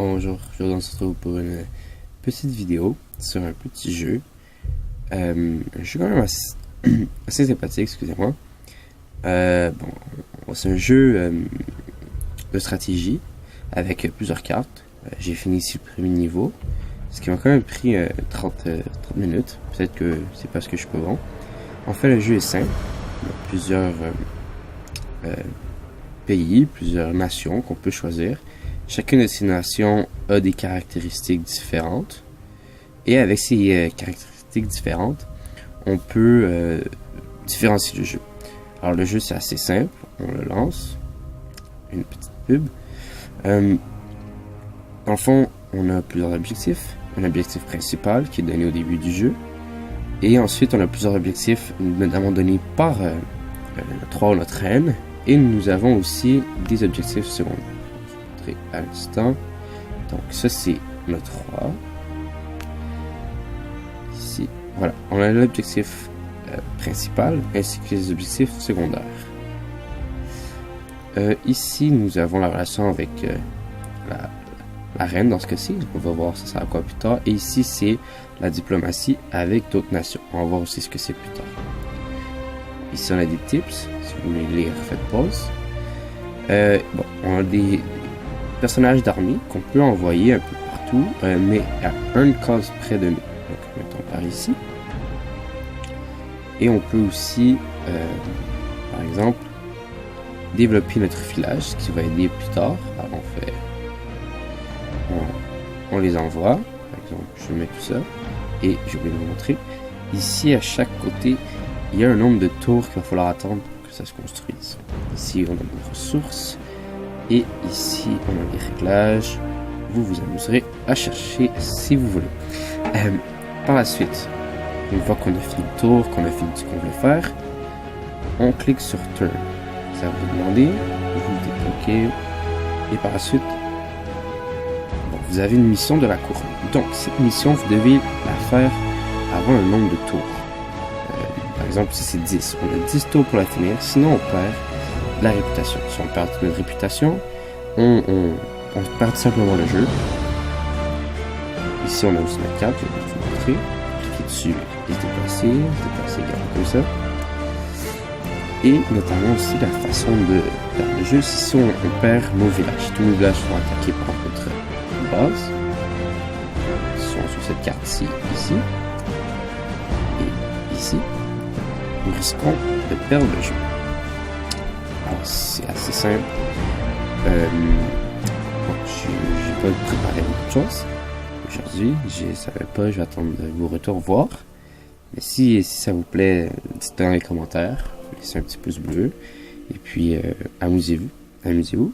Bonjour, aujourd'hui on se retrouve pour une petite vidéo sur un petit jeu. Un jeu quand même assez sympathique, excusez-moi. C'est un jeu de stratégie avec plusieurs cartes. J'ai fini ici le premier niveau, ce qui m'a quand même pris 30 minutes. Peut-être que c'est parce que je suis pas bon. En fait, le jeu est simple. Il y a plusieurs pays, plusieurs nations qu'on peut choisir. Chacune de ces nations a des caractéristiques différentes. Et avec ces caractéristiques différentes, on peut différencier le jeu. Alors le jeu c'est assez simple, on le lance. Une petite pub. Dans le fond, on a plusieurs objectifs. Un objectif principal qui est donné au début du jeu. Et ensuite, on a plusieurs objectifs, notamment donnés par notre roi ou notre reine. Et nous avons aussi des objectifs secondaires. Je vais vous montrer à l'instant. Donc, ça, c'est notre roi. Ici, voilà. On a l'objectif principal ainsi que les objectifs secondaires. Ici, nous avons la relation avec la reine dans ce cas-ci. On va voir ça sert à quoi plus tard. Et ici, c'est la diplomatie avec d'autres nations. On va voir aussi ce que c'est plus tard. Ici, on a des tips. Si vous voulez lire, faites pause. On a des personnages d'armée qu'on peut envoyer un peu partout, mais à une case près de nous. Donc, mettons par ici. Et on peut aussi, par exemple, développer notre filage, ce qui va aider plus tard. Alors, on les envoie. Par exemple, je mets tout ça. Et je vais vous montrer. Ici, à chaque côté, il y a un nombre de tours qu'il va falloir attendre pour que ça se construise. Ici, on a nos ressources. Et ici, on a les réglages. Vous vous amuserez à chercher si vous voulez. Par la suite, une fois qu'on a fini le tour, qu'on a fini ce qu'on voulait faire, on clique sur Turn. Ça va vous demander, vous dites OK. Et par la suite, vous avez une mission de la couronne. Donc, cette mission, vous devez la faire avant un nombre de tours. Par exemple, si c'est 10, on a 10 tours pour la finir, sinon on perd la réputation. Si on perd notre réputation, on perd simplement le jeu. Ici, on a aussi notre carte, je vais vous montrer. Cliquez dessus et se déplacer comme ça. Et notamment aussi la façon de perdre le jeu, si on perd nos villages. Tous nos villages sont attaqués par notre base. Ils sont sur cette carte-ci, ici. Et ici. Nous risquons de perdre le jeu. Alors, c'est assez simple. J'ai pas préparé beaucoup de choses. Aujourd'hui, je savais pas, je vais attendre vos retours voir. Mais si ça vous plaît, dites-le dans les commentaires. Laissez un petit pouce bleu. Et puis, amusez-vous.